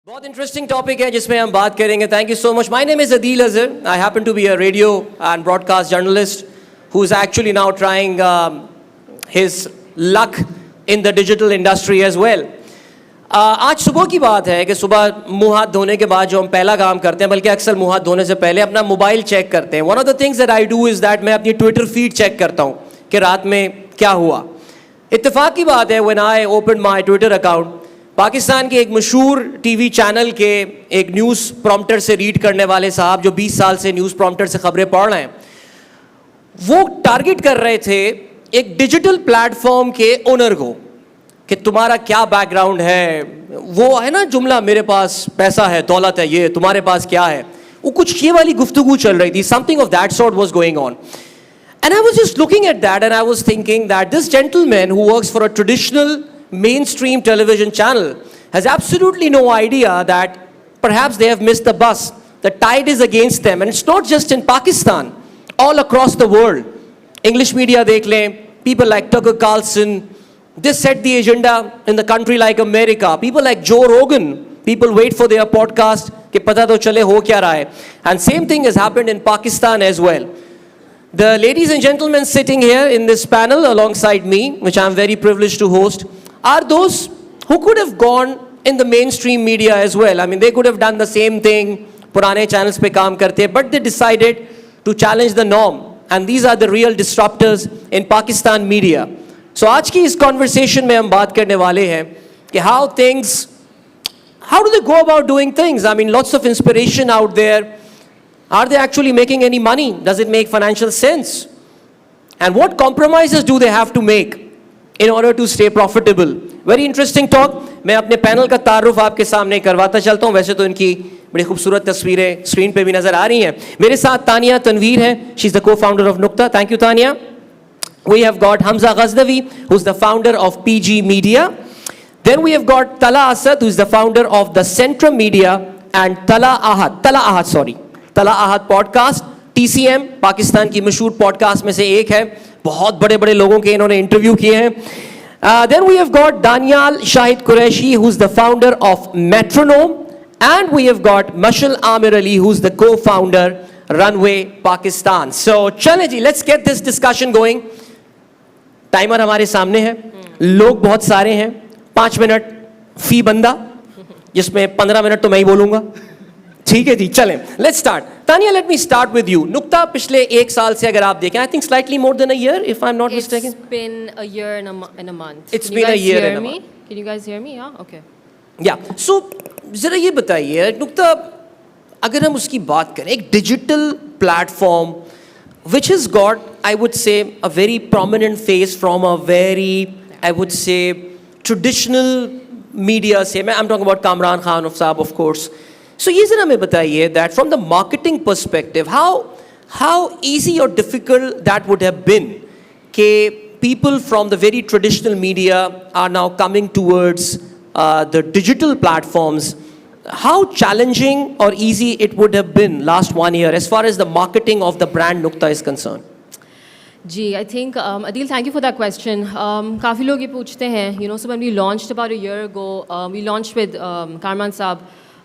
बहुत interesting topic है जिसमें हम बात करेंगे. Thank you so much. My name is Adeel Azhar. I happen to be a radio and broadcast journalist who is actually now trying his luck in the digital industry as well. आज सुबह की बात है कि सुबह मुंह हाथ धोने के बाद जो हम पहला काम करते हैं, बल्कि अक्सर मुंह हाथ धोने से पहले अपना मोबाइल चेक करते हैं. One of the things that I do is that मैं अपनी ट्विटर फीड चेक करता हूँ कि रात में क्या हुआ. इत्तेफाक की बात है, when I open my Twitter account, Pakistan के एक मशहूर टीवी चैनल के एक न्यूज़ प्रॉम्प्टर से रीड करने वाले साहब जो 20 साल से न्यूज़ प्रॉम्प्टर से खबरें पढ़ रहे हैं, वो टारगेट कर रहे थे एक डिजिटल प्लेटफॉर्म के ओनर को कि तुम्हारा क्या बैकग्राउंड है. वो है ना जुमला, मेरे पास पैसा है, दौलत है, ये तुम्हारे पास क्या है. वो कुछ ये वाली गुफ्तगू चल रही थी. Something of that sort was going on. And I was just looking at that and I was thinking that this gentleman who works for a traditional mainstream television channel has absolutely no idea that perhaps they have missed the bus. The tide is against them, and it's not just in Pakistan, all across the world. English media dekh lein, people like Tucker Carlson, they set the agenda in the country like America. People like Joe Rogan, people wait for their podcast कि पता तो चले हो क्या रहा है. And same thing has happened in Pakistan as well. The ladies and gentlemen sitting here in this panel alongside me, which I'm very privileged to host, are those who could have gone in the mainstream media as well. I mean, they could have done the same thing, पुराने channels पे काम करते, but they decided to challenge the norm. And these are the real disruptors in Pakistan media. So आज की इस conversation में हम बात करने वाले हैं कि how do they go about doing things? I mean, lots of inspiration out there. Are they actually making any money? Does it make financial sense? And what compromises do they have to make in order to stay profitable? Very interesting talk. मैं अपने panel का तारुफ आपके सामने करवाता चलता हूँ. वैसे तो इनकी बड़ी खूबसूरत तस्वीरें स्क्रीन पे भी नजर आ रही हैं. मेरे साथ तानिया तनवीर हैं. She is the co-founder of Nukta. Thank you, Tania. We have got Hamza Ghaznavi, who's the founder of PG Media. Then we have got Tala Asad, who's the founder of the Centrum Media, and Tala Ahad podcast. TCM Pakistan की मशहूर podcast में से एक है. बहुत बड़े बड़े लोगों के इन्होंने इंटरव्यू किए हैं. Then we have got Danial Shahid Qureshi, who's the founder of Metronome, and we have got Mashal Amir Ali, who's the co-founder Runway Pakistan. So चलें जी, let's get this discussion going. Timer हमारे सामने है, लोग बहुत सारे हैं. 5 minute फी बंदा, जिसमें 15 मिनट तो मैं ही बोलूंगा. ठीक है जी, चलें. Let's start. Tania, let me start with you. नुक्ता पिछले 1 साल से अगर आप देखें, I think slightly more than a year, if I am not mistaken. It's been a year and a month. It's been a year and a month. Can you guys hear me? Yeah, okay. या सो जरा ये बताइए नुक्ता, अगर हम उसकी बात करें, एक digital platform which has got, I would say, a very prominent face from a very, I would say, traditional media. Say, I'm talking about Kamran Khan of Saab, of course. So ये जरा हमें बताइए that from the marketing perspective, how easy or difficult that would have been कि people from the very traditional media are now coming towards the digital platforms. How challenging or easy it would have been last 1 year as far as the marketing of the brand Nukta is concerned? Ji, I think Adil, thank you for that question. काफ़ी लोग ये पूछते हैं, so when we launched about a year ago, we launched with Kamran Saab,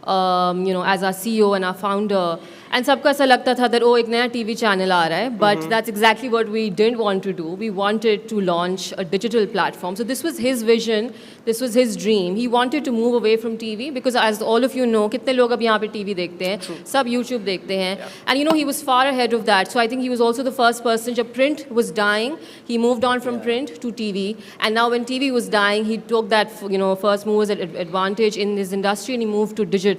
as our CEO and our founder, and सबको ऐसा लगता था that एक नया TV channel आ रहा है, but that's exactly what we didn't want to do. We wanted to launch a digital platform. So this was his vision, this was his dream. He wanted to move away from TV because as all of you know, कितने लोग अब यहाँ पे TV देखते हैं, सब YouTube देखते हैं, and he was far ahead of that. So I think he was also the first person. जब print was dying, he moved on from print to TV, and now when TV was dying, he took that first mover's advantage in his industry and he moved to digital.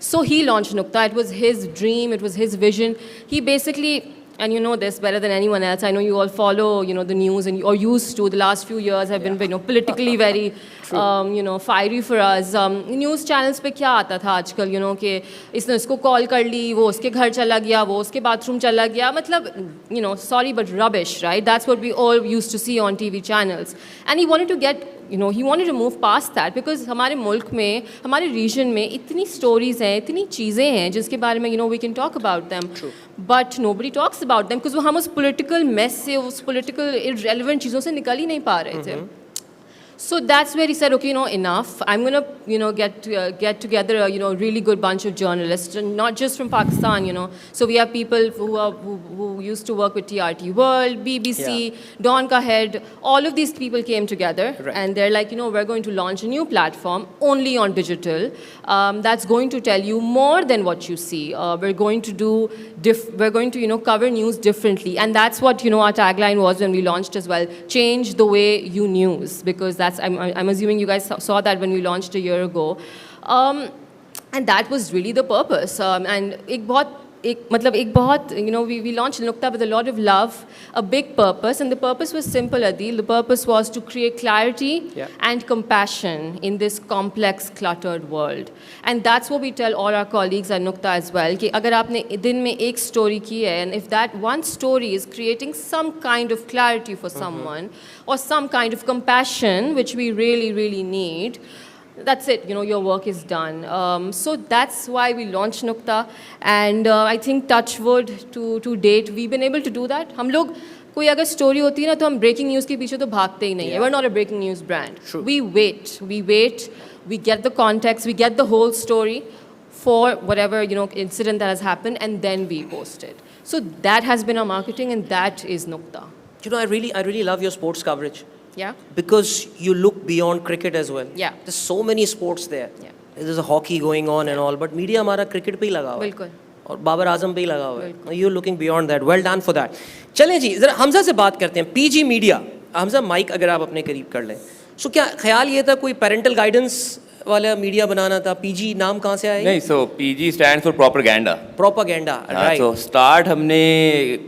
So he launched Nukta. It was his dream, it was his vision. He basically, and you know this better than anyone else, I know you all follow the news and or used to. The last few years have been politically very fiery for us. News channels पे क्या आता था आजकल, कि इसने इसको call कर ली, वो उसके घर चला गया, वो उसके बाथरूम चला गया, मतलब sorry but rubbish, right? That's what we all used to see on TV channels. And he wanted to get he wanted to move past that because हमारे मुल्क में, हमारे रीजन में इतनी स्टोरीज़ हैं, इतनी चीज़ें हैं जिसके बारे में we can talk about them. True. But nobody talks about them because हम उस political mess से, उस political irrelevant चीज़ों से निकल ही नहीं पा रहे थे. So that's where he said, okay, enough. I'm going to, get together a, really good bunch of journalists, and not just from Pakistan, So we have people who used to work with TRT World, BBC, Dawn Ka Head. All of these people came together, and they're like, we're going to launch a new platform only on digital. That's going to tell you more than what you see. We're going to we're going to, cover news differently, and that's what, our tagline was when we launched as well. Change the way you news, because that's I'm assuming you guys saw that when we launched a year ago, and that was really the purpose. And एक बहुत we launched Nukta with a lot of love, a big purpose, and the purpose was simple, Adil. The purpose was to create clarity and compassion in this complex, cluttered world. And that's what we tell all our colleagues at Nukta as well, कि अगर आपने दिन में एक story की है, and if that one story is creating some kind of clarity for someone, or some kind of compassion, which we really, really need, that's it, your work is done. So that's why we launched Nukta, and I think touch wood to date we've been able to do that. हम लोग कोई अगर story होती है ना तो हम breaking news के पीछे तो भागते ही नहीं है. We're not a breaking news brand. We wait, we get the context, we get the whole story for whatever incident that has happened, and then we post it. So that has been our marketing, and that is Nukta. I really love your sports coverage. Yeah. Because you look beyond cricket as well. Yeah. There's so many sports there. Yeah. There's a hockey going on and all, but media हमारा cricket पे ही लगा हुआ है. बिल्कुल. और बाबर आजम पे ही लगा हुआ है. You're looking beyond that. Well done for that. चलें जी, जरा हमजा से बात करते हैं. PG media. हमजा माइक अगर आप अपने करीब कर लें. So क्या ख्याल ये था कोई parental guidance वाला मीडिया बनाना था? PG नाम कहाँ से आया? नहीं, so PG stands for propaganda. Propaganda, right. So start हमने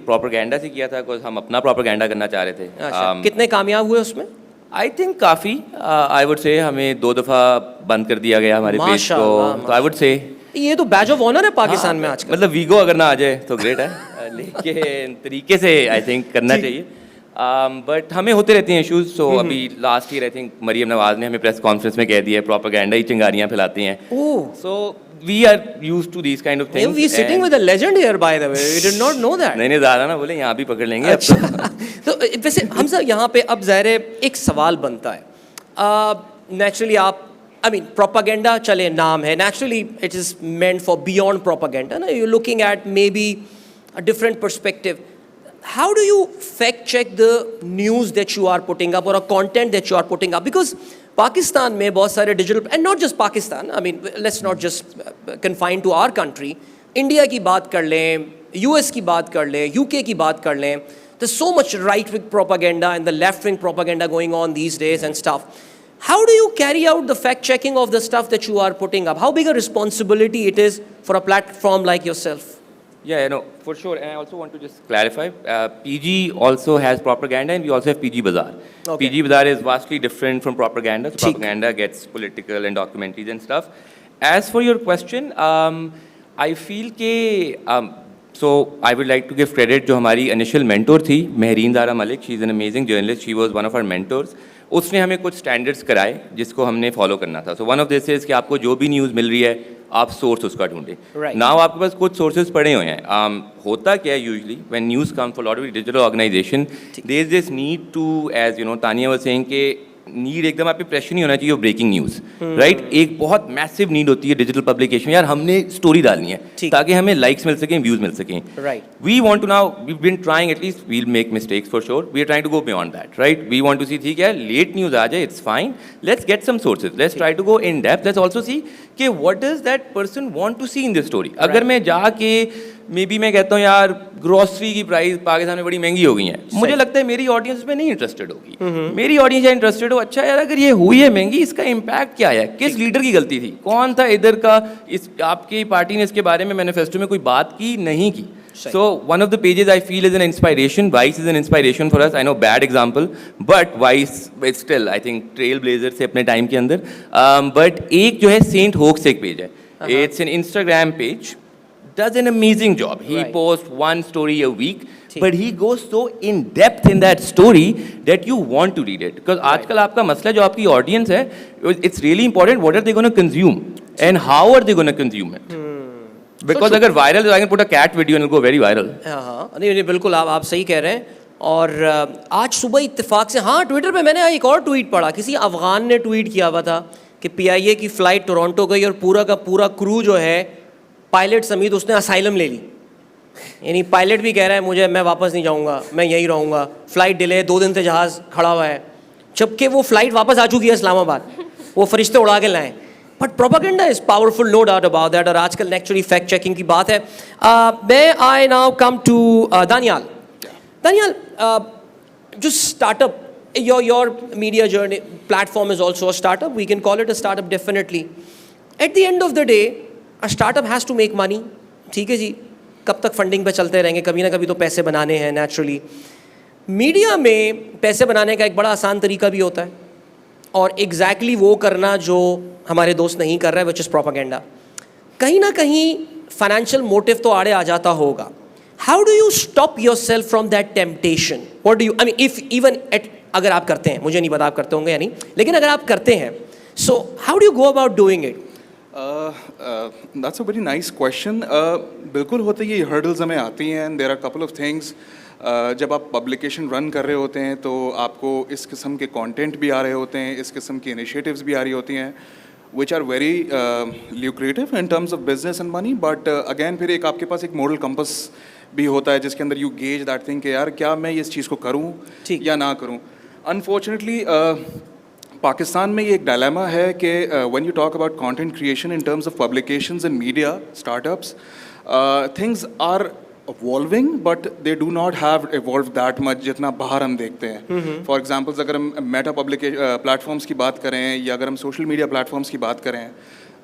propaganda से किया था, because हम अपना propaganda करना चाह रहे थे. अच्छा. कितने कामयाब हुए उसमें? I think काफ़ी. I would say हमें 2 दफ़ा बंद कर दिया गया हमारे पेज को. तो I would say ये तो बैज ऑफ ऑनर है पाकिस्तान में आजकल. मतलब वीगो अगर ना आ जाए तो ग्रेट है, लेकिन तरीके से आई थिंक करना चाहिए. बट हमें होते रहते हैं इश्यूज. सो अभी last year I think Maryam Nawaz ने हमें प्रेस कॉन्फ्रेंस में कह दिया है प्रोपेगेंडा ही चिंगारियां फैलाती हैं. So we are used to these kind of things. We sitting with a legend here by the way. We did not know that. नहीं ज़्यादा ना बोले, यहाँ भी पकड़ लेंगे. अच्छा. तो वैसे हम सब यहाँ पे अब ज़ाहिर है एक सवाल बनता है. नेचुरली आप प्रोपेगेंडा चले नाम है. Naturally it is meant for beyond propaganda ना. You looking at maybe a different perspective. How do you fact check the news that you are putting up or a content that you are putting up? Because Pakistan में बहुत सारे digital, and not just Pakistan, let's not just confine to our country. India की बात कर लें, US की बात कर लें, UK की बात कर लें. There's so much right-wing propaganda and the left-wing propaganda going on these days and stuff. How do you carry out the fact-checking of the stuff that you are putting up? How big a responsibility it is for a platform like yourself? Yeah, no, for sure. And I also want to just clarify, PG also has propaganda, and we also have PG Bazaar. Okay. PG Bazaar is vastly different from propaganda. So propaganda gets political and documentaries and stuff. As for your question, I feel so I would like to give credit to हमारी initial mentor थी, Mehreen Dara Malik. She's an amazing journalist. She was one of our mentors. उसने हमें कुछ standards कराए जिसको हमने follow करना था. So one of this is कि आपको जो भी न्यूज़ मिल रही है आप सोर्स उसका ढूंढें. नाउ आपके पास कुछ सोर्सेज पड़े हुए हैं. होता क्या है usually when news come for lot of digital organisation, there is this need to, as Tania was saying कि नीड एकदम आप पे प्रेशर नहीं होना चाहिए ब्रेकिंग न्यूज़, राइट. एक बहुत मैसिव नीड होती है डिजिटल पब्लिकेशन. यार हमने स्टोरी डालनी है ताकि हमें लाइक्स मिल सकें, व्यूज मिल सकें. Right. We want to now, we been trying, at least we'll make mistakes for sure, we are trying to go beyond that, right. We want to see, ठीक है लेट न्यूज़ आ जाए, it's fine, let's get some sources, let's try to go in depth, let's also see कि what does that person want to see in this story. अगर मैं जाके may be मैं कहता हूँ यार ग्रोसरी की प्राइस पाकिस्तान में बड़ी महंगी हो गई है, मुझे लगता है मेरी ऑडियंस इसमें नहीं इंटरेस्टेड होगी. मेरी ऑडियंस इंटरेस्टेड हो, अच्छा यार अगर ये हुई है महंगी, इसका इम्पैक्ट क्या है, किस लीडर की गलती थी, कौन था इधर का, इस आपकी पार्टी ने इसके बारे में मैनिफेस्टो में कोई बात की नहीं की. So one of the pages I feel is an inspiration. Vice is an inspiration for us. I know bad example, but Vice it's still I think trailblazer से अपने टाइम के अंदर. But एक जो है Saint Hoax एक page है. It's an Instagram page. Does an amazing job. He posts one story a week, but he goes so in depth in that story that you want to read it. Because आजकल आपका मसला जो आपकी audience है, it's really important what are they going to consume and how are they going to consume it. Because अगर viral, I can put a cat video and it'll go very viral. हाँ, नहीं बिल्कुल आप सही कह रहे हैं. और आज सुबह इत्तेफाक से, हाँ, ट्विटर पे मैंने एक और ट्वीट पढ़ा, किसी अफ़गान ने ट्वीट किया हुआ था कि PIA की फ़्लाइट टोरंटो गई और पूरा का पूरा क्रू जो है पायलट समेत उसने असाइलम ले ली। यानी पायलट भी कह रहा है मुझे, मैं वापस नहीं जाऊँगा, मैं यहीं रहूँगा, फ़्लाइट डिले, 2 दिन से जहाज़ खड़ा हुआ है, जबकि वो फ़्लाइट वापस आ चुकी है इस्लामाबाद, वो फरिश्ते उड़ा के लाएँ। But propaganda is powerful, no doubt about that. और आजकल नेचुरली फैक्ट चेकिंग की बात है। मैं I now come to Daniyal. Daniel, just startup, your media journey platform is also a startup. We can call it a startup definitely. At the end of the day, a startup has to make money. ठीक है जी, कब तक funding पे चलते रहेंगे, कभी ना कभी तो पैसे बनाने हैं नेचुरली। मीडिया में पैसे बनाने का एक बड़ा आसान तरीका भी होता है, और एग्जैक्टली वो करना जो हमारे दोस्त नहीं कर रहे हैं, विच इज़ प्रोपेगेंडा। कहीं ना कहीं फाइनेंशियल मोटिव तो आड़े आ जाता होगा। How do you stop yourself from that temptation? What do you, I mean, if even at, अगर आप करते हैं, मुझे नहीं पता आप करते होंगे या नहीं, लेकिन अगर आप करते हैं, so how do you go about doing it? That's a very nice question. बिल्कुल होते ये hurdles हमें आती हैं, and there are a couple of things. जब आप पब्लिकेशन रन कर रहे होते हैं तो आपको इस किस्म के कंटेंट भी आ रहे होते हैं, इस किस्म की इनिशिएटिव्स भी आ रही होती हैं, which are very lucrative in terms of business and money, but again फिर एक आपके पास एक moral compass भी होता है जिसके अंदर यू गेज दैट थिंग कि यार क्या मैं इस चीज़ को करूं या ना करूं। अनफॉर्चुनेटली पाकिस्तान में ये एक डायलेमा है कि when you talk about content creation in terms of publications and media startups, things are evolving but they do not have evolved that much जितना बाहर हम देखते हैं। फॉर एग्जांपल्स अगर हम मेटा प्लेटफॉर्म्स की बात करें या अगर हम सोशल मीडिया प्लेटफॉर्म्स की बात करें,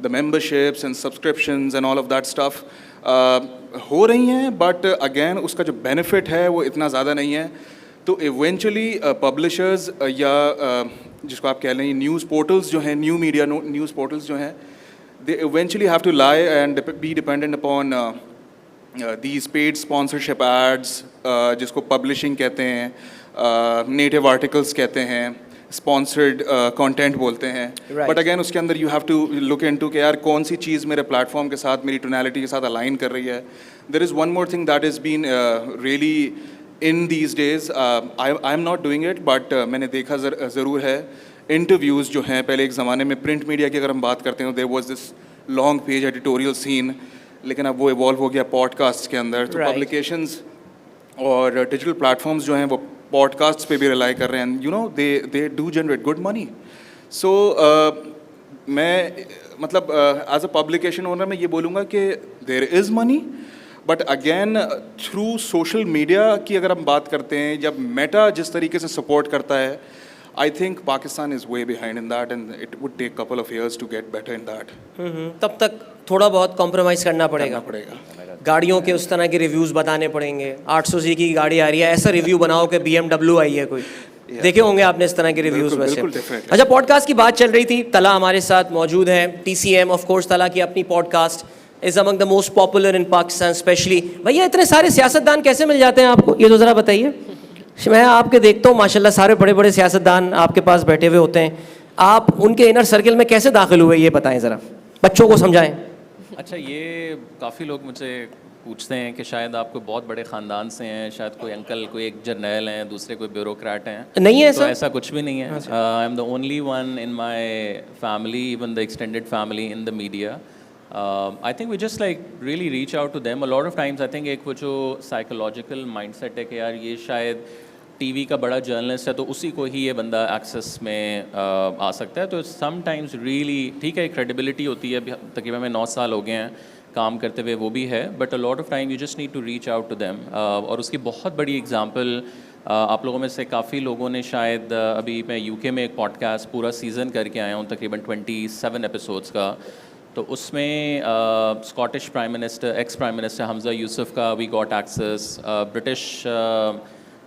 the memberships and subscriptions and all of that stuff हो रही हैं, बट अगेन उसका जो बेनिफिट है वो इतना ज़्यादा नहीं है। तो इवेंचुअली पब्लिशर्स या जिसको आप कह लें न्यूज़ पोर्टल्स जो हैं, न्यू मीडिया न्यूज़ पोर्टल्स जो हैं, they eventually have to lie and be dependent upon these paid sponsorship ads, जिसको publishing कहते हैं, native articles कहते हैं, sponsored content बोलते हैं। Right. But again उसके अंदर you have to look into कि यार कौन सी चीज़ मेरे platform के साथ, मेरी tonality के साथ align कर रही है। There is one more thing that has been really in these days. I am not doing it, but मैंने देखा ज़रूर है, interviews जो हैं, पहले एक ज़माने में print media की अगर हम बात करते हैं, there was this long page editorial scene, लेकिन अब वो इवॉल्व हो गया पॉडकास्ट के अंदर। तो पब्लिकेशंस और डिजिटल प्लेटफॉर्म्स जो हैं वो पॉडकास्ट्स पे भी रिलाई कर रहे हैं, you know they do generate good money. So मैं मतलब एज अ पब्लिकेशन ओनर मैं ये बोलूँगा कि there is money, but again through social media की अगर हम बात करते हैं, जब मेटा जिस तरीके से सपोर्ट करता है, I think Pakistan is way behind in that, and it would take a couple of years to get better in that. तब तक थोड़ा बहुत कॉम्प्रोमाइज़ करना पड़ेगा। गाड़ियों के उस तरह के रिव्यूज़ बताने पड़ेंगे। 800 की गाड़ी आ रही है, ऐसा रिव्यू बनाओ कि BMW आई है कोई। देखे होंगे आपने इस तरह के रिव्यूज़ वैसे। अच्छा, पॉडकास्ट की बात चल रही थी, तला हमारे साथ मौजूद हैं, TCM ऑफ कोर्स। तला की अपनी podcast is among the most popular in Pakistan specially. भैया इतने सारे सियासतदान कैसे मिल जाते हैं आपको, ये तो ज़रा बताइए। मैं आपके देखता हूँ माशाल्लाह सारे बड़े बड़े सियासतदान आपके पास बैठे हुए होते हैं, आप उनके इनर सर्कल में कैसे दाखिल हुए, ये बताएं ज़रा, बच्चों को समझाएं। अच्छा, ये काफ़ी लोग मुझसे पूछते हैं कि शायद आपको बहुत बड़े ख़ानदान से हैं, शायद कोई अंकल कोई एक जर्नल हैं, दूसरे कोई ब्यूरोक्रेट हैं। नहीं है तो ऐसा कुछ भी नहीं है। I am the only one in my family, even the extended family in the media. I think we just like really reach out to them a lot of times. I think एक वो जो psychological mindset है कि यार ये शायद TV का बड़ा जर्नलिस्ट है तो उसी को ही ये बंदा एक्सेस में आ सकता है। तो सम टाइम्स रियली ठीक है, क्रेडिबिलिटी होती है, तकरीबन में 9 साल हो गए हैं काम करते हुए, वो भी है, but a lot of time you just need to reach out to them. और उसकी बहुत बड़ी एग्जांपल आप लोगों में से काफ़ी लोगों ने शायद अभी मैं यूके में एक पॉडकास्ट पूरा सीज़न करके आया हूँ, तकरीबन 27 एपिसोड्स का। तो उसमें Scottish prime minister, ex prime minister Humza Yousaf का we got access, British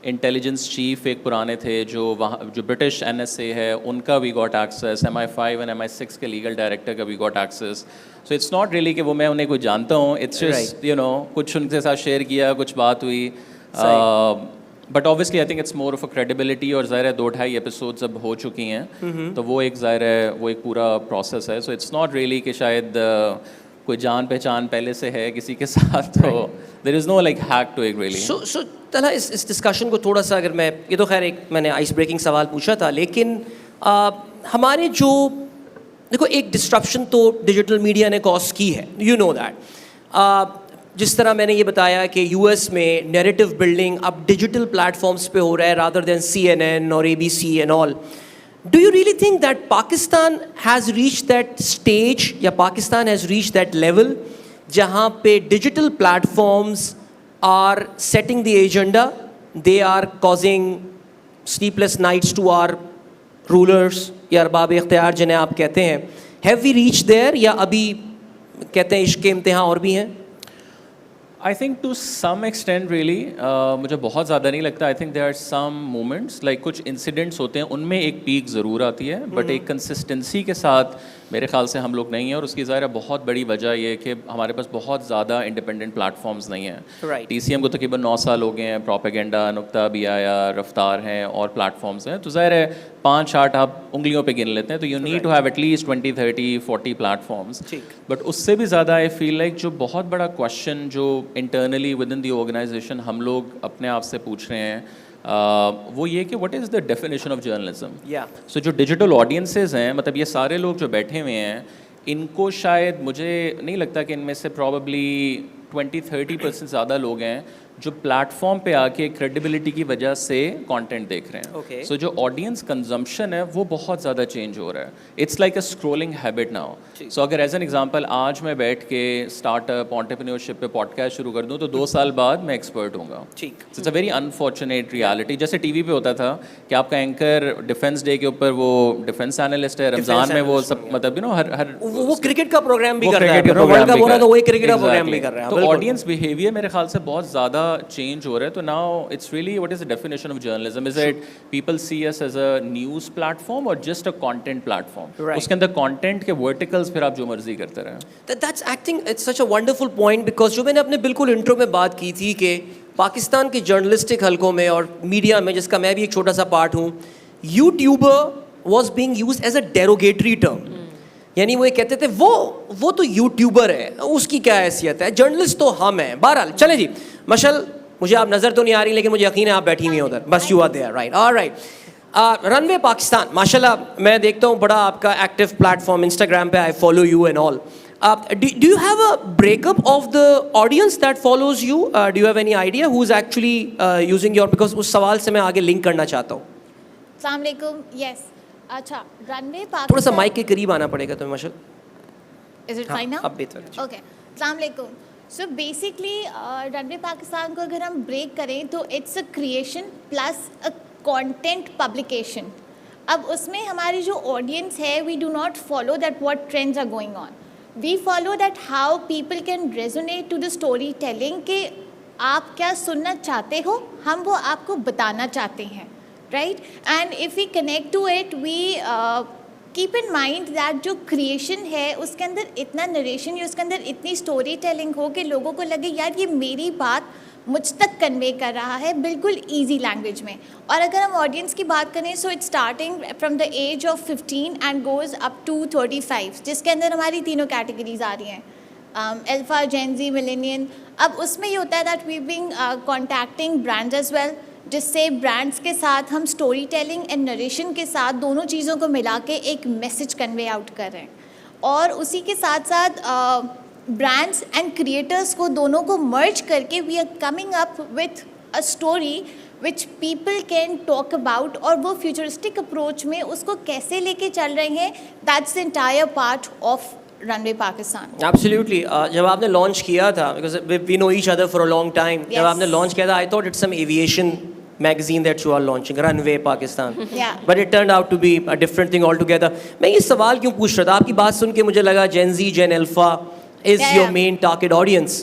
intelligence chief एक पुराने थे जो वहाँ जो ब्रिटिश NSA है उनका we got access, MI5 and MI6 के लीगल डायरेक्टर का we got access. So it's not really कि वो मैं उन्हें कोई जानता हूँ, इट्स जस्ट यू नो कुछ उनके साथ शेयर किया, कुछ बात हुई, but obviously I think it's more of a credibility. और ज़ाहिर है 2-2.5 एपिसोड्स अब हो चुकी हैं, तो वो एक ज़ाहिर है वो एक पूरा प्रोसेस है। सो इट्स नॉट रियली कि शायद कोई जान पहचान पहले से है किसी के साथ, तो there is no like hack to it really. So तला इस डिस्कशन को थोड़ा सा अगर मैं, ये तो खैर एक मैंने आइस ब्रेकिंग सवाल पूछा था, लेकिन हमारे जो देखो एक डिस्ट्रप्शन तो डिजिटल मीडिया ने कॉज की है, यू नो दैट। जिस तरह मैंने ये बताया कि यूएस में नैरेटिव बिल्डिंग अब डिजिटल प्लेटफॉर्म्स पे हो रहा है रादर देन CNN और ABC and all. Do you really think that Pakistan has reach that stage या Pakistan has reach that level जहाँ पे digital platforms are setting the agenda, they are causing sleepless nights to our rulers या अरबाब इख्तियार जिन्हें आप कहते हैं? Have we reached there या अभी कहते हैं इश्क के इम्तिहान और भी हैं? I think to some extent really मुझे बहुत ज़्यादा नहीं लगता. I think there are some moments like कुछ incidents होते हैं उनमें एक peak ज़रूर आती है, but एक consistency के साथ मेरे ख्याल से हम लोग नहीं हैं, और उसकी ज़ाहिर है बहुत बड़ी वजह ये है कि हमारे पास बहुत ज़्यादा इंडिपेंडेंट प्लेटफॉर्म्स नहीं हैं. Right. TCM को तकरीबन 9 साल हो गए हैं, प्रोपेगेंडा, नुक्ता भी आया, रफ्तार हैं और प्लेटफॉर्म्स हैं, तो ज़ाहिर है 5-8 आप उंगलियों पे गिन लेते हैं, तो you need to have at least 20, 30, 40 platforms. But उससे भी ज़्यादा आई फील लाइक जो बहुत बड़ा क्वेश्चन जो internally within the organisation हम लोग अपने आप से पूछ रहे हैं वो ये कि what is the definition of journalism. So जो डिजिटल ऑडियंसेस हैं, मतलब ये सारे लोग जो बैठे हुए हैं, इनको शायद मुझे नहीं लगता कि इनमें से प्रॉबली 20-30% ज़्यादा लोग हैं जो प्लेटफॉर्म पे आके क्रेडिबिलिटी की वजह से कंटेंट देख रहे हैं. सो जो ऑडियंस कंजम्पशन है वो बहुत ज़्यादा चेंज हो रहा है. It's like a scrolling habit now. So अगर एज एन एग्जांपल आज मैं बैठ के स्टार्टअप एंटरप्रेन्योरशिप पे पॉडकास्ट शुरू कर दूं तो 2 साल बाद मैं एक्सपर्ट होऊंगा. It's a very unfortunate reality. जैसे टीवी पे होता था कि आपका एंकर डिफेंस डे के ऊपर वो डिफेंस एनालिस्ट है, रमज़ान में वो सब मतलब यू नो हर वो क्रिकेट का प्रोग्राम भी कर रहा है, वर्ल्ड कप हो रहा है तो वही क्रिकेट का प्रोग्राम भी कर रहा है. तो ऑडियंस बिहेवियर मेरे ख्याल से बहुत ज़्यादा चेंज हो रहा है. तो now it's really what is the definition of journalism. Is it people see us as a news platform और जस्ट अ कंटेंट प्लेटफॉर्म? उसके अंदर कंटेंट के वर्टिकल्स फिर आप जो मर्जी करते रहें. That's acting it's such a wonderful point, because जो मैंने अपने बिल्कुल इंट्रो में बात की थी कि पाकिस्तान के जर्नलिस्टिक हलकों में और मीडिया में, जिसका मैं भी एक छोटा सा पार्ट हूँ, YouTuber was being used as a derogatory term. यानी वो ये कहते थे वो तो यूट्यूबर है, उसकी क्या हैसियत है, जर्नलिस्ट तो हम हैं. बहरहाल चलें जी. मशल, मुझे आप नज़र तो नहीं आ रही लेकिन मुझे यकीन है आप बैठी हुई हैं उधर, बस you are there, right? Alright. Runway Pakistan माशाल्लाह मैं देखता हूँ बड़ा आपका एक्टिव प्लेटफॉर्म इंस्टाग्राम पे, I follow you and all. Do you have a breakup of the audience that follows you? Do you have any idea who's actually using your, because उस सवाल से मैं आगे लिंक करना चाहता हूँ. अस्सलाम वालेकुम. यस, अच्छा, रनवे थोड़ा सा पाकिस्तान. माइक के करीब आना पड़ेगा तुम्हें मशल. Is it fine now? अब बेहतर है. ओके, अस्सलाम वालेकुम. सो बेसिकली रनवे पाकिस्तान को अगर हम ब्रेक करें तो it's a creation plus a content publication. अब उसमें हमारी जो ऑडियंस है, we do not follow that what trends are going on. We follow that how people can resonate to the story telling कि आप क्या सुनना चाहते हो, हम वो आपको बताना चाहते हैं, right? And if we connect to it, we keep in mind that जो क्रिएशन है उसके अंदर इतना नरेशन या उसके अंदर इतनी स्टोरी टेलिंग हो कि लोगों को लगे यार ये मेरी बात मुझ तक कन्वे कर रहा है बिल्कुल ईजी लैंग्वेज में. और अगर हम ऑडियंस की बात करें, so it's starting from the age of 15 and goes up to 35, जिसके अंदर हमारी तीनों कैटेगरीज आ रही हैं, अल्फ़ा, जेन ज़ी, मिलेनियन. अब उसमें ये होता है that we being contacting brands as well, जिससे ब्रांड्स के साथ हम स्टोरी टेलिंग एंड नरेशन के साथ दोनों चीज़ों को मिला के एक मैसेज कन्वे आउट कर रहे हैं. और उसी के साथ साथ ब्रांड्स एंड क्रिएटर्स को दोनों को मर्ज करके we are coming up with a story which people can talk about. और वो फ्यूचरिस्टिक अप्रोच में उसको कैसे लेके चल रहे हैं, that's the entire part of runway Pakistan. Absolutely. जब आपने लॉन्च किया था, because we know each other for a long time, जब Yes. आपने लॉन्च किया था, I thought it's some aviation magazine that you are launching, Runway Pakistan. Yeah. But it turned out to be a different thing altogether. मैं ये सवाल क्यों पूछ रहा था, आपकी बात सुन के मुझे लगा Gen Z, Gen Alpha is Yeah, your yeah. main target audience.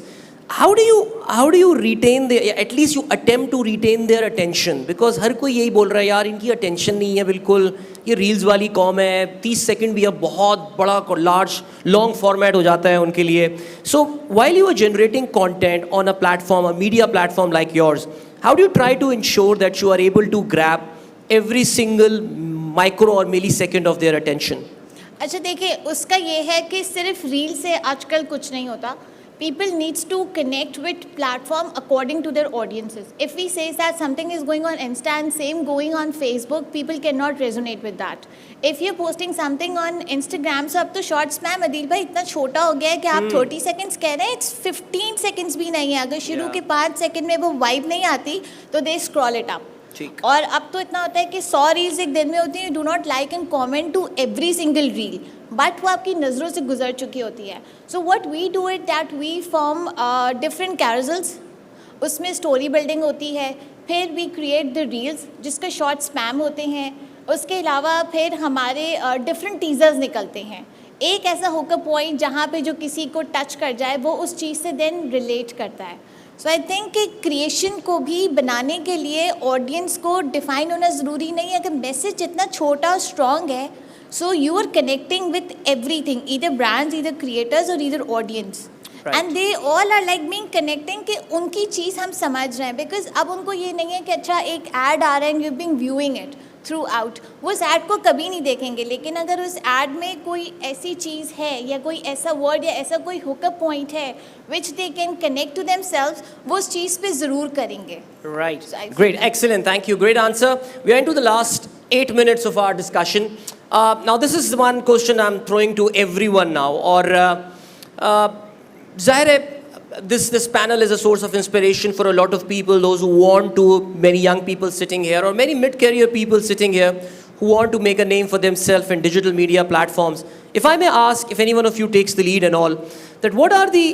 How do you retain their, at least you attempt to retain their attention? Because हर कोई यही बोल रहा है यार इनकी attention नहीं है बिल्कुल, ये रील्स वाली कॉम है, 30 सेकंड भी अब बहुत बड़ा लार्ज लॉन्ग फॉर्मेट हो जाता है उनके लिए. So while you are generating content on a platform, a media platform like yours, how do you try to ensure that you are able to grab every single micro or millisecond of their attention? अच्छा देखिए, उसका ये है कि सिर्फ reel से आजकल कुछ नहीं होता. people needs to connect with platform according to their audiences. If we say that something is going on Insta and same going on Facebook, people cannot resonate with that. If you're posting something on Instagram, so अब तो shorts ma'am Adeel भाई इतना छोटा हो गया है कि आप 30 seconds कह रहे हैं, it's 15 seconds भी नहीं है. अगर शुरू के 5 सेकंड में वो वाइब नहीं आती तो दे स्क्रॉल इट अप. और अब तो इतना होता है कि 100 रील्स एक दिन में होती हैं, do not like and comment to every single reel, but वो आपकी नज़रों से गुजर चुकी होती है. So what we do it that we form different carousels, उसमें स्टोरी बिल्डिंग होती है, फिर वी क्रिएट द रील्स जिसके शॉर्ट स्पैम होते हैं. उसके अलावा फिर हमारे डिफरेंट टीजर्स निकलते हैं, एक ऐसा होकर पॉइंट जहाँ पे जो किसी को टच कर जाए वो उस चीज़ से देन रिलेट करता है. सो आई थिंक कि क्रिएशन को भी बनाने के लिए ऑडियंस को डिफाइन होना ज़रूरी नहीं है. अगर मैसेज जितना छोटा और स्ट्रॉन्ग है, so you are connecting with everything, either brands, either creators और either audience, and they all are like being connecting कि उनकी चीज़ हम समझ रहे हैं. बिकॉज अब उनको ये नहीं है कि अच्छा एक ऐड आ रहा है and you being viewing it through out, वो उस ऐड को कभी नहीं देखेंगे. लेकिन अगर उस ऐड में कोई ऐसी चीज़ है या कोई ऐसा वर्ड या ऐसा कोई हुकअप पॉइंट है which they can connect to themselves, वो उस चीज़ पे ज़रूर करेंगे. Right. So I Great. Excellent. Thank you. Great answer. We are into the last 8 minutes of our discussion. Now, this is the one question I'm throwing to everyone now. Or, Zahir, this panel is a source of inspiration for a lot of people, those who want to, many young people sitting here, or many mid-career people sitting here who want to make a name for themselves in digital media platforms. If I may ask, if any one of you takes the lead and all, that what are the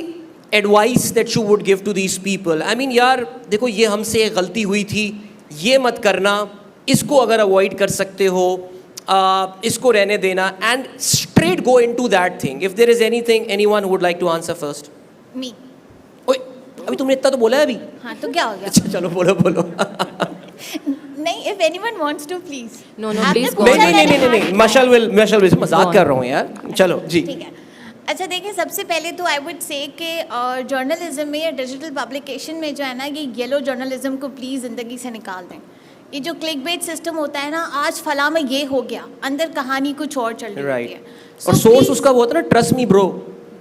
advice that you would give to these people? I mean, यार देखो ये हमसे एक गलती हुई थी, ये मत करना, इसको अगर अवॉइड कर सकते हो, इसको रहने देना, and straight go into that thing. If there is anything, anyone who would like to answer first? मी. ओए, अभी तुमने इतना तो बोला है अभी. हाँ तो क्या हो गया? अच्छा चलो बोलो. नहीं, if anyone wants to please. No, आपने please go पूछा ahead. मैंने नहीं. मशाल विल मजाक कर रहा हूँ यार. चलो जी. ठीक है. अच्छा देखिए, सबसे पहले तो आई वुड से कि जर्नलिज्म में या डिजिटल पब्लिकेशन में जो है ना, ये येलो जर्नलिज्म को प्लीज़ ज़िंदगी से निकाल दें. ये जो क्लिक बेट सिस्टम होता है ना, आज फला में ये हो गया, अंदर कहानी कुछ और चल रही होती है. और So सोर्स please, उसका वो होता है ना, ट्रस्ट मी ब्रो.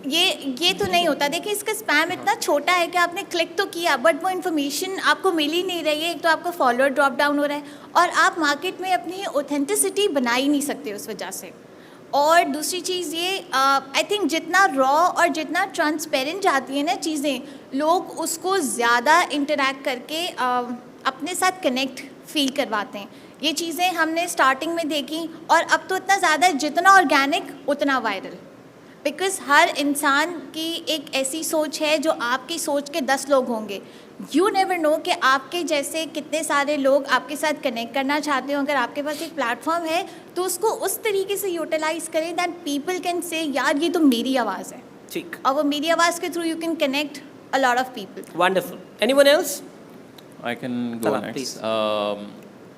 ये तो नहीं होता. देखिए, इसका स्पैम इतना छोटा है कि आपने क्लिक तो किया बट वो इन्फॉर्मेशन आपको मिल ही नहीं रही है. एक तो आपका फॉलोअर ड्रॉप डाउन हो रहा है और आप मार्केट में अपनी ऑथेंटिसिटी बना ही नहीं सकते उस वजह से. और दूसरी चीज़ ये, आई थिंक जितना रॉ और जितना ट्रांसपेरेंट आती है ना चीज़ें, लोग उसको ज़्यादा इंटरेक्ट करके अपने साथ कनेक्ट फील करवाते हैं. ये चीज़ें हमने स्टार्टिंग में देखी और अब तो इतना ज़्यादा, जितना ऑर्गेनिक उतना वायरल. बिकॉज़ हर इंसान की एक ऐसी सोच है जो आपकी सोच के 10 लोग होंगे. यू नेवर नो कि आपके जैसे कितने सारे लोग आपके साथ कनेक्ट करना चाहते हो. अगर आपके पास एक प्लेटफॉर्म है तो उसको उस तरीके से यूटिलाइज करें दैट पीपल कैन से यार ये तो मेरी आवाज़ है. ठीक. और वो मेरी आवाज़ के through you can connect a lot of people. Wonderful. Anyone else? I can go Salah, next. please.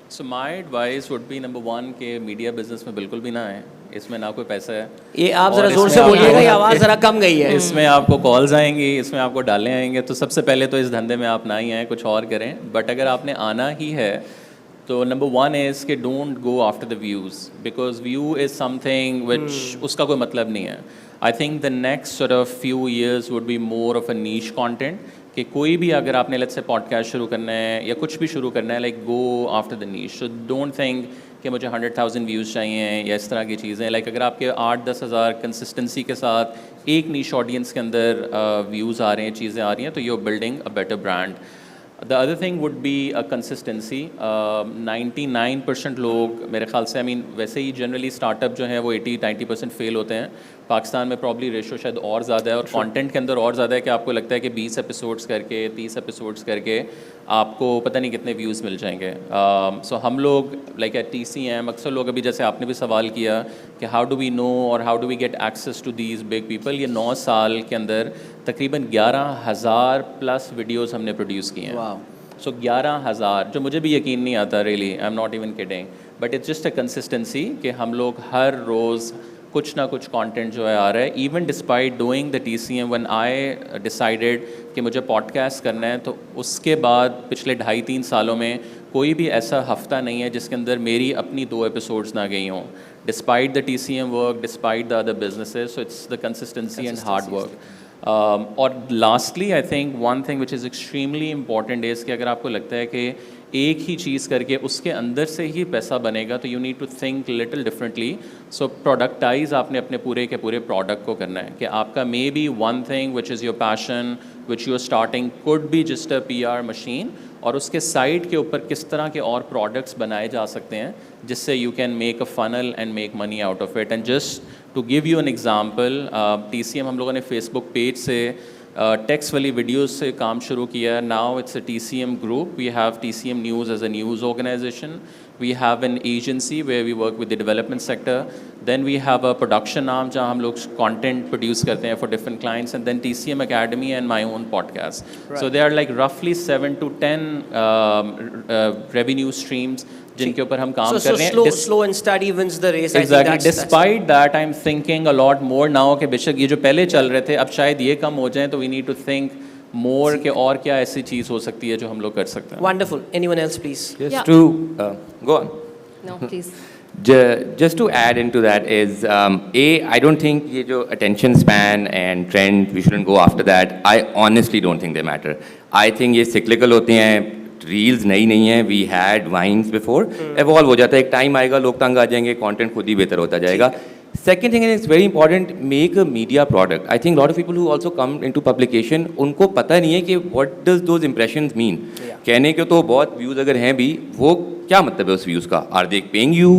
So my advice would be number one कि मीडिया बिजनेस में बिल्कुल भी ना आए. इसमें ना कोई पैसा है. ये आप और जरा जोर से इसमें बोलिएगा, आपको- ये आवाज़ जरा कम गई है. इसमें आपको कॉल्स आएंगी, इसमें आपको डाले आएंगे. तो सबसे पहले तो इस धंधे में आप ना ही आए, कुछ और करें. बट अगर आपने आना ही है तो नंबर वन इज़ कि don't go after the views, because view is something which उसका कोई मतलब नहीं है. I think the next sort of few years would be more of a niche content कि कोई भी अगर आपने लेट्स से पॉडकास्ट शुरू करना है या कुछ भी शुरू करना है, like go after the niche. So don't think कि मुझे 100,000 व्यूज़ चाहिए या इस तरह की चीज़ें. लाइक अगर आपके 8-10 हज़ार कंसिस्टेंसी के साथ एक नीश ऑडियंस के अंदर व्यूज़ आ रहे हैं, चीज़ें आ रही हैं, तो you are building a better brand. The other thing would be a consistency. 99% लोग मेरे ख्याल से, आई मीन वैसे ही जनरली स्टार्टअप जो है वो 80-90% फेल होते हैं. पाकिस्तान में प्रॉब्ली रेशो शायद और ज़्यादा है और कंटेंट के अंदर और ज़्यादा है कि आपको लगता है कि 20 एपिसोड्स करके 30 एपिसोड्स करके आपको पता नहीं कितने व्यूज़ मिल जाएंगे. सो हम लोग लाइक एट TCM अक्सर लोग, अभी जैसे आपने भी सवाल किया कि हाउ डू वी नो और how do we get access to these big people. ये 9 साल के अंदर तकरीबन 11,000 प्लस वीडियोज़ हमने प्रोड्यूस किए हैं. सो 11,000, जो मुझे भी यकीन नहीं आता really, I am not even kidding, but it's just a consistency कि हम लोग हर रोज़ कुछ ना कुछ कंटेंट जो है आ रहा है. Even despite doing the TCM, when I decided कि मुझे पॉडकास्ट करना है, तो उसके बाद पिछले 2.5-3 सालों में कोई भी ऐसा हफ्ता नहीं है जिसके अंदर मेरी अपनी 2 एपिसोड्स ना गई हों, despite the TCM work, despite the other businesses. So it's the consistency and hard work. और lastly I think one thing which is extremely important is कि अगर आपको लगता है कि एक ही चीज़ करके उसके अंदर से ही पैसा बनेगा तो you need to think little differently. So productise आपने अपने पूरे के पूरे प्रोडक्ट को करना है कि आपका maybe one thing which is your passion which you are starting could be just a PR machine, और उसके साइड के ऊपर किस तरह के और प्रोडक्ट्स बनाए जा सकते हैं जिससे you can make a funnel and make money out of it. And just to give you an example, TCM हम लोगों ने फेसबुक पेज से टेक्स्ट वाली वीडियोस से काम शुरू किया. Now it's a TCM group. We have TCM news as a news organisation. We have an agency where we work with the development sector. Then we have a production arm जहाँ हम लोग content produce करते हैं for different clients. And then TCM Academy and my own podcast. Right. So there are like roughly 7 to 10 revenue streams जिनके ऊपर हम काम कर रहे हैं. Slow and steady wins the race. Exactly. Despite that, I'm thinking a lot more now कि बेशक ये जो पहले चल रहे थे अब शायद ये कम हो जाए, तो we need to think more के और क्या ऐसी चीज़ हो सकती है जो हम लोग कर सकते हैं. Wonderful. Anyone else, please? Just Yeah. to go on. No, please. Just to add into that is, I don't think ये जो attention span and trend, we shouldn't go after that. I honestly don't think they matter. I think ये cyclical होते हैं. Reels नई नहीं है. We had vines before. Evolve हो जाता है. एक टाइम आएगा लोग तंग आ जाएंगे, कंटेंट खुद ही बेहतर होता जाएगा. Second thing is very important, make a media product. I think a lot of people who also come into publication, उनको पता नहीं है कि what does those impressions mean. कहने के तो बहुत views अगर हैं भी, वो क्या मतलब है उस views का? Are they paying you?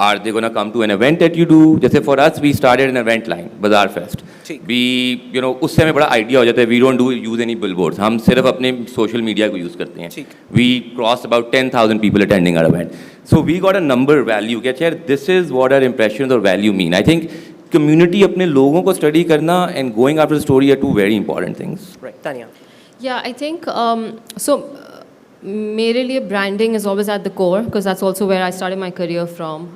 Are they gonna come to an event that you do? जैसे for us, we started an event line, Bazaar Fest. We, you know, उससे हमें बड़ा idea हो जाता है. We don't use any billboards. हम सिर्फ अपने social media को use करते हैं. We crossed about 10,000 people attending our event. So we got a number value. क्या यार, this is what our impressions or value mean. I think community अपने लोगों को study करना and going after the story are two very important things. Right, Tanya. Yeah, I think मेरे लिए branding is always at the core because that's also where I started my career from.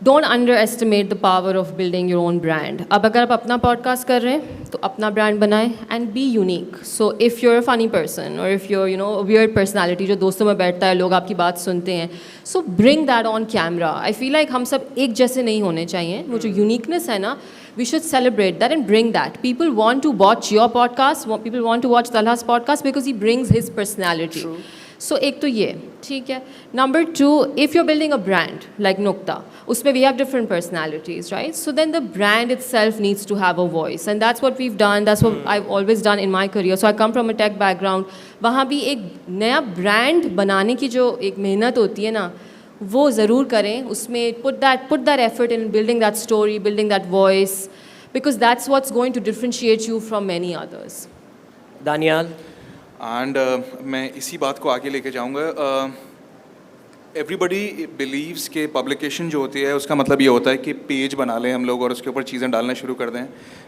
Don't underestimate the power of building your own brand. अब अगर आप अपना podcast कर रहे हैं तो अपना brand बनाएं and be unique. So if you're a funny person or if you're, you know, a weird personality जो दोस्तों में बैठता है, लोग आपकी बात सुनते हैं, so bring that on camera. I feel like हम सब एक जैसे नहीं होने चाहिए. वो जो uniqueness है ना, we should celebrate that and bring that. People want to watch your podcast. People want to watch Talha's podcast because he brings his personality. True. So एक तो ये ठीक है. Number 2, if you're building a brand like Nukta, उसमें we have different personalities, right? So then the brand itself needs to have a voice, and that's what we've done. That's what I've always done in my career. So I come from a tech background. वहाँ भी एक नया brand बनाने की जो एक मेहनत होती है ना, वो ज़रूर करें. उसमें put that effort in building that story, building that voice, because that's what's going to differentiate you from many others. Daniel. And मैं इसी बात को आगे लेके जाऊंगा. एवरीबडी बिलीव्स के पब्लिकेशन जो होती है उसका मतलब ये होता है कि पेज बना लें हम लोग और उसके ऊपर चीज़ें डालना शुरू कर दें.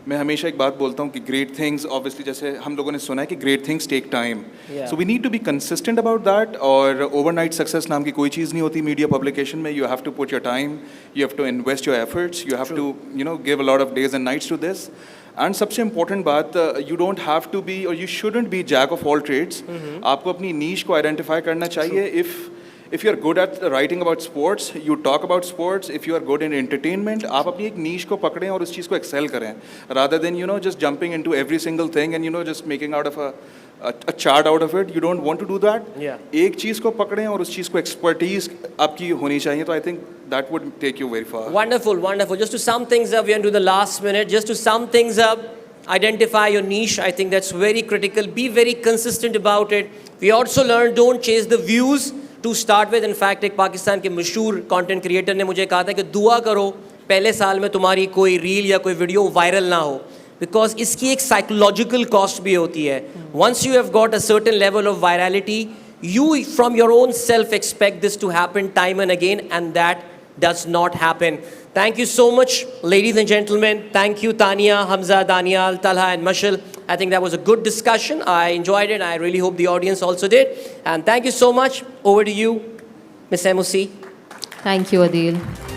मैं हमेशा एक बात बोलता हूँ कि ग्रेट थिंग्स, ऑब्वियसली जैसे हम लोगों ने सुना है कि great things take time, so we need to be consistent about that. और ओवरनाइट सक्सेस नाम की कोई चीज़ नहीं होती मीडिया पब्लिकेशन में. You have to put your time, you have to invest your efforts, you have to, you know, give a lot of days and nights to this. And सबसे important बात, you don't have to be और you shouldn't be jack of all trades. आपको अपनी नीश को identify करना चाहिए. If you're good at writing about sports, you talk about sports. If you are good in entertainment, आप अपनी एक niche को पकड़ें और उस चीज़ को excel करें, rather than, you know, just jumping into every single thing and, you know, just making out of a chart out of it. You don't want to do that. Yeah. एक चीज़ को पकड़ें और उस चीज़ को expertise आपकी होनी चाहिए. तो I think that would take you very far. Wonderful, wonderful. Just to sum things up, we are into the last minute. Just to sum things up, identify your niche. I think that's very critical. Be very consistent about it. We also learned, don't chase the views. To start with. In fact एक पाकिस्तान के मशहूर content creator ने मुझे कहा था कि दुआ करो पहले साल में तुम्हारी कोई रील या कोई वीडियो वायरल ना हो, बिकॉज इसकी एक साइकोलॉजिकल कॉस्ट भी होती है. Once you have got a certain level of virality, you from your own self expect this to happen time and again, and that does not happen. Thank you so much, ladies and gentlemen. Thank you, Tanya, Hamza, Danial, Talha and Mashal. I think that was a good discussion. I enjoyed it. I really hope the audience also did. And thank you so much. Over to you, Miss MOC. Thank you, Adil.